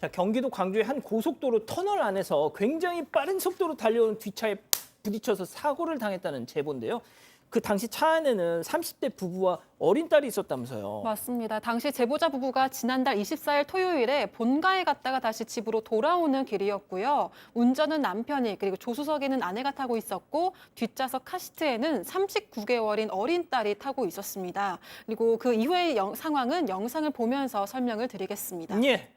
자, 경기도 광주의 한 고속도로 터널 안에서 굉장히 빠른 속도로 달려오는 뒷차에 부딪혀서 사고를 당했다는 제보인데요. 그 당시 차 안에는 30대 부부와 어린 딸이 있었다면서요. 맞습니다. 당시 제보자 부부가 지난달 24일 토요일에 본가에 갔다가 다시 집으로 돌아오는 길이었고요. 운전은 남편이 그리고 조수석에는 아내가 타고 있었고 뒷좌석 카시트에는 39개월인 어린 딸이 타고 있었습니다. 그리고 그 이후의 상황은 영상을 보면서 설명을 드리겠습니다. 예.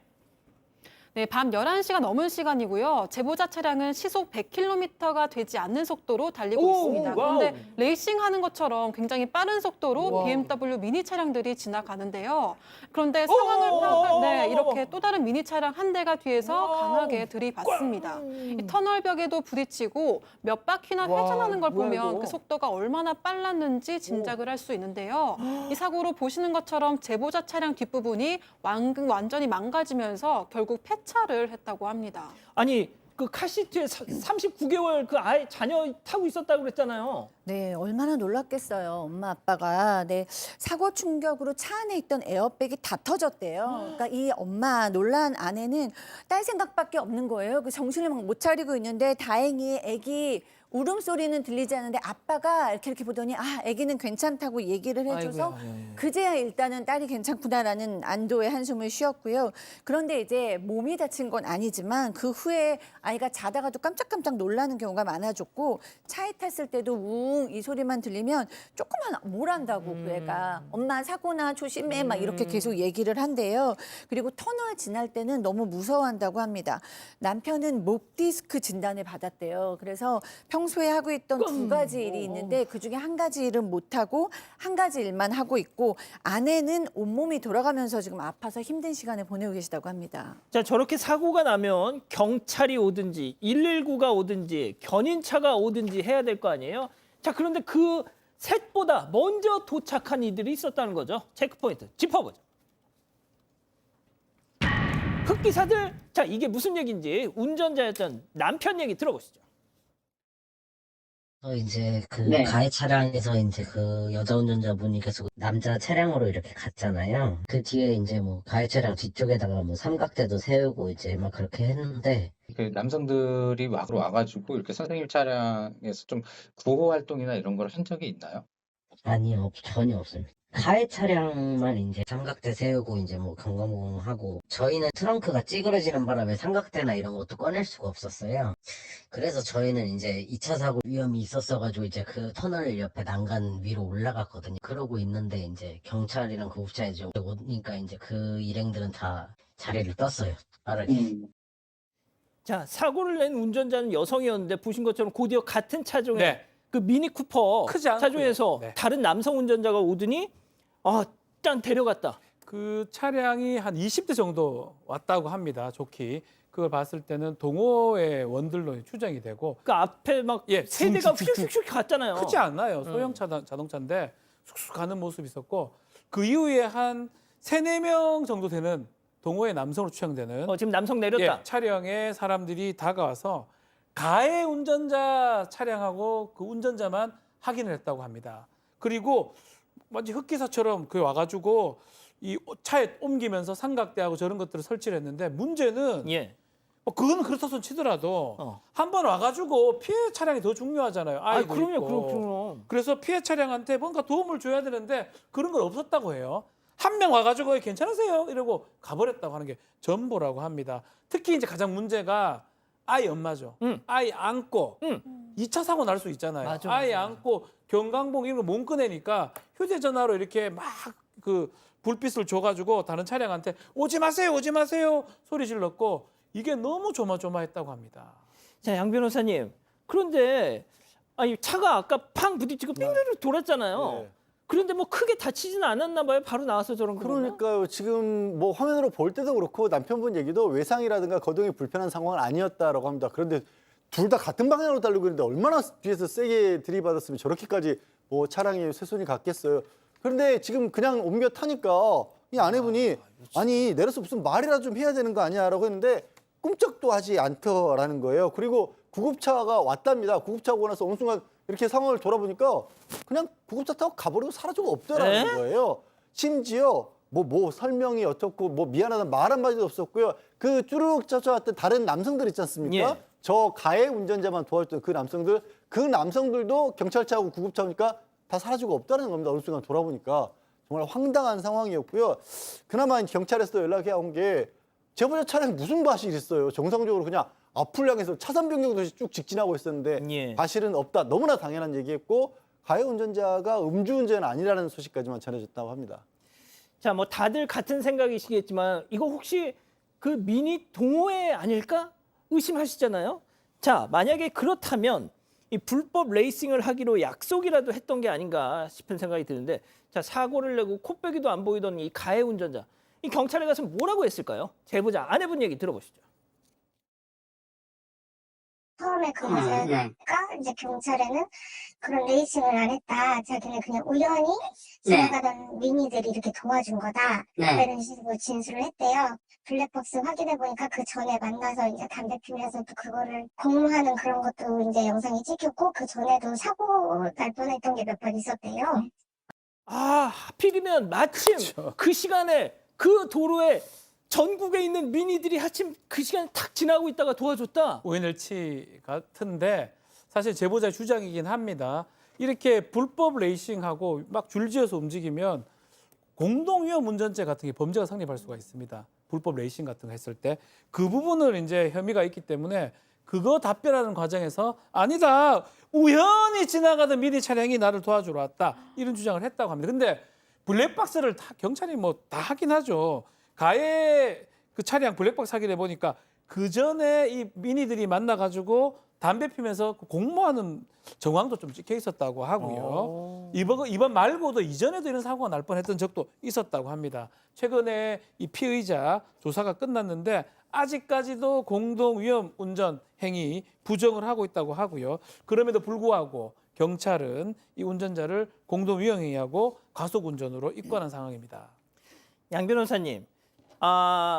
네, 밤 11시가 넘은 시간이고요. 제보자 차량은 시속 100km가 되지 않는 속도로 달리고 있습니다. 그런데 레이싱하는 것처럼 굉장히 빠른 속도로 BMW 미니 차량들이 지나가는데요. 그런데 상황을 파악할 이렇게 또 다른 미니 차량 한 대가 뒤에서 강하게 들이받습니다. 이 터널벽에도 부딪히고 몇 바퀴나 회전하는 걸 보면 그 속도가 얼마나 빨랐는지 짐작을 할 수 있는데요. 이 사고로 보시는 것처럼 제보자 차량 뒷부분이 완전히 망가지면서 결국 폐차를 했다고 합니다. 아니, 그 카시트에 39개월 그 아이 자녀 타고 있었다고 그랬잖아요. 네, 얼마나 놀랐겠어요, 엄마 아빠가. 네, 사고 충격으로 차 안에 있던 에어백이 다 터졌대요. 그러니까 이 엄마 놀란 아내는 딸 생각밖에 없는 거예요. 그 정신을 막 못 차리고 있는데 다행히 아기 울음소리는 들리지 않는데 아빠가 이렇게 보더니 아기는 괜찮다고 얘기를 해줘서 아이고야, 예. 그제야 일단은 딸이 괜찮구나라는 안도의 한숨을 쉬었고요. 그런데 이제 몸이 다친 건 아니지만 그 후에 아이가 자다가도 깜짝깜짝 놀라는 경우가 많아졌고 차에 탔을 때도 웅 이 소리만 들리면 조금만 뭘 한다고 그 애가 엄마 사고나 조심해 막 이렇게 계속 얘기를 한대요. 그리고 터널 지날 때는 너무 무서워한다고 합니다. 남편은 목 디스크 진단을 받았대요. 그래서 평소에 하고 있던 두 가지 일이 있는데 그중에 한 가지 일은 못하고 한 가지 일만 하고 있고 아내는 온몸이 돌아가면서 지금 아파서 힘든 시간을 보내고 계시다고 합니다. 자, 저렇게 사고가 나면 경찰이 오든지 119가 오든지 견인차가 오든지 해야 될 거 아니에요? 자, 그런데 그 셋보다 먼저 도착한 이들이 있었다는 거죠. 체크포인트 짚어보죠. 흑기사들, 자, 이게 무슨 얘기인지 운전자였던 남편 얘기 들어보시죠. 이제 그 가해 차량에서 이제 그 여자 운전자분이 계속 남자 차량으로 이렇게 갔잖아요. 그 뒤에 이제 뭐 가해 차량 뒤쪽에다가 뭐 삼각대도 세우고 이제 막 그렇게 했는데 그 남성들이 와가지고 이렇게 선생님 차량에서 좀 구호 활동이나 이런 걸 한 적이 있나요? 아니요, 전혀 없습니다. 가해 차량만 이제 삼각대 세우고 이제 뭐 경감공하고 저희는 트렁크가 찌그러지는 바람에 삼각대나 이런 것도 꺼낼 수가 없었어요. 그래서 저희는 이제 2차 사고 위험이 있었어가지고 이제 그 터널 옆에 난간 위로 올라갔거든요. 그러고 있는데 이제 경찰이랑 구급차 이제 오니까 이제 그 일행들은 다 자리를 떴어요. 빠르게. 자, 사고를 낸 운전자는 여성이었는데 보신 것처럼 곧이어 같은 차종에 네. 그 미니 쿠퍼 크지 않고요. 차종에서 네. 다른 남성 운전자가 오더니 짠 데려갔다. 그 차량이 한 20대 정도 왔다고 합니다. 좋기. 그걸 봤을 때는 동호회 원들로 추정이 되고 그 앞에 막 예, 세 대가 슉슉슉슉. 휙휙 갔잖아요. 크지 않나요. 소형 자동차인데 쑥쑥 가는 모습이 있었고 그 이후에 한 3, 4명 정도 되는 동호회 남성으로 추정되는 지금 남성 내렸다. 예, 차량에 사람들이 다가와서 가해 운전자 차량하고 그 운전자만 확인을 했다고 합니다. 그리고 마치 흑기사처럼 그 와가지고 이 차에 옮기면서 삼각대하고 저런 것들을 설치를 했는데 문제는 예. 그거는 그렇다 손 치더라도 한 번 와가지고 피해 차량이 더 중요하잖아요. 아이도 그럼요, 있고. 그럼. 그래서 피해 차량한테 뭔가 도움을 줘야 되는데 그런 건 없었다고 해요. 한 명 와가지고 괜찮으세요? 이러고 가버렸다고 하는 게 전부라고 합니다. 특히 이제 가장 문제가 아이 엄마죠. 아이 안고 2차 사고 날 수 있잖아요. 맞아, 아이 맞아. 안고 경광봉 이런 거 못 꺼내니까 휴대전화로 이렇게 막 그 불빛을 줘가지고 다른 차량한테 오지 마세요, 오지 마세요 소리 질렀고 이게 너무 조마조마했다고 합니다. 자, 양 변호사님. 그런데 아니 차가 아까 팡 부딪히고 빙그르르 돌았잖아요. 네. 그런데 뭐 크게 다치지는 않았나 봐요. 바로 나와서 저런 거. 그러니까요. 지금 뭐 화면으로 볼 때도 그렇고 남편분 얘기도 외상이라든가 거동이 불편한 상황은 아니었다라고 합니다. 그런데 둘 다 같은 방향으로 달리고 있는데 얼마나 뒤에서 세게 들이받았으면 저렇게까지 뭐 차량이 쇠손이 갔겠어요. 그런데 지금 그냥 옮겨 타니까 이 아내분이 아니 내려서 무슨 말이라도 좀 해야 되는 거 아니야라고 했는데 꿈쩍도 하지 않더라는 거예요. 그리고 구급차가 왔답니다. 구급차 오고 나서 어느 순간 이렇게 상황을 돌아보니까 그냥 구급차 타고 가버리고 사라지고 없더라는 거예요. 심지어 뭐 설명이 어떻고 뭐 미안하다는 말 한마디도 없었고요. 그 쭈르륵 쫓아왔던 다른 남성들 있지 않습니까? 예. 저 가해 운전자만 도와줬던 그 남성들도 경찰차하고 구급차 오니까 다 사라지고 없다는 겁니다. 어느 순간 돌아보니까 정말 황당한 상황이었고요. 그나마 경찰에서 연락이 온 게 제보자 차량이 무슨 과실이 있어요. 정상적으로 그냥 앞을 향해서 차선 변경도 없이 쭉 직진하고 있었는데 예. 과실은 없다. 너무나 당연한 얘기했고 가해 운전자가 음주운전은 아니라는 소식까지만 전해졌다고 합니다. 자, 뭐 다들 같은 생각이시겠지만 이거 혹시 그 미니 동호회 아닐까 의심하시잖아요. 자, 만약에 그렇다면 이 불법 레이싱을 하기로 약속이라도 했던 게 아닌가 싶은 생각이 드는데, 자, 사고를 내고 코빼기도 안 보이던 이 가해 운전자, 이 경찰에 가서 뭐라고 했을까요? 제보자 아내분 얘기 들어보시죠. 처음에 그 여자가 이제 경찰에는 그런 레이싱을 안 했다. 자기는 그냥 우연히 지나가던 미니들이 이렇게 도와준 거다. 이런 식으로 진술을 했대요. 블랙박스 확인해 보니까 그 전에 만나서 이제 담배 피면서 또 그거를 공모하는 그런 것도 이제 영상이 찍혔고 그 전에도 사고 날 뻔했던 게 몇 번 있었대요. 아, 하필이면 마침 그 시간에 그 도로에 전국에 있는 미니들이 하침 그 시간에 탁 지나고 있다가 도와줬다. 우연일치 같은데 사실 제보자의 주장이긴 합니다. 이렇게 불법 레이싱하고 막 줄지어서 움직이면 공동위험 운전죄 같은 게 범죄가 성립할 수가 있습니다. 불법 레이싱 같은 거 했을 때 그 부분을 이제 혐의가 있기 때문에 그거 답변하는 과정에서 아니다, 우연히 지나가던 미니 차량이 나를 도와주러 왔다, 이런 주장을 했다고 합니다. 근데 블랙박스를 다 경찰이 뭐 다 하긴 하죠. 가해 그 차량 블랙박스 확인해 보니까 그 전에 이 미니들이 만나가지고 담배 피면서 공모하는 정황도 좀 찍혀 있었다고 하고요. 이번 말고도 이전에도 이런 사고가 날 뻔했던 적도 있었다고 합니다. 최근에 이 피의자 조사가 끝났는데 아직까지도 공동위험 운전 행위 부정을 하고 있다고 하고요. 그럼에도 불구하고 경찰은 이 운전자를 공동위험 행위하고 과속운전으로 입건한 상황입니다. 양 변호사님,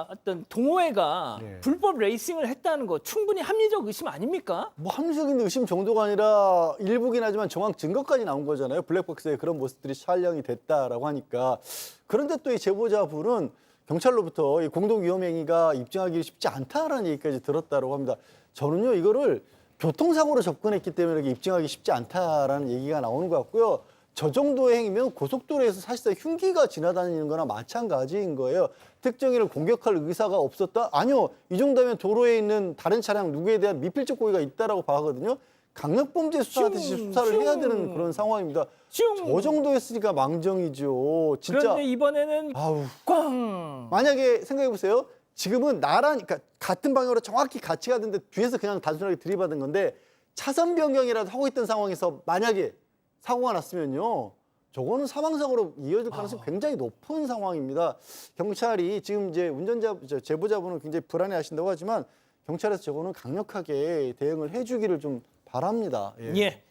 어떤 동호회가 네. 불법 레이싱을 했다는 거 충분히 합리적 의심 아닙니까? 뭐 합리적인 의심 정도가 아니라 일부긴 하지만 정황 증거까지 나온 거잖아요. 블랙박스에 그런 모습들이 촬영이 됐다라고 하니까. 그런데 또 이 제보자분은 경찰로부터 이 공동위험행위가 입증하기 쉽지 않다라는 얘기까지 들었다고 합니다. 저는요, 이거를 교통사고로 접근했기 때문에 이렇게 입증하기 쉽지 않다라는 얘기가 나오는 것 같고요. 저 정도의 행위면 고속도로에서 사실상 흉기가 지나다니는 거나 마찬가지인 거예요. 특정인을 공격할 의사가 없었다? 아니요. 이 정도면 도로에 있는 다른 차량 누구에 대한 미필적 고의가 있다라고 봐거든요. 강력범죄 수사하듯이 수사를 해야 되는 그런 상황입니다. 저 정도 했으니까 망정이죠. 진짜. 그런데 이번에는 아우. 꽝. 만약에 생각해 보세요. 지금은 그러니까 같은 방향으로 정확히 같이 가는데 뒤에서 그냥 단순하게 들이받은 건데 차선 변경이라도 하고 있던 상황에서 만약에 사고가 났으면요, 저거는 사망사고로 이어질 가능성이 굉장히 높은 상황입니다. 경찰이 지금 이제 제보자분은 굉장히 불안해하신다고 하지만 경찰에서 저거는 강력하게 대응을 해주기를 좀 바랍니다. 예.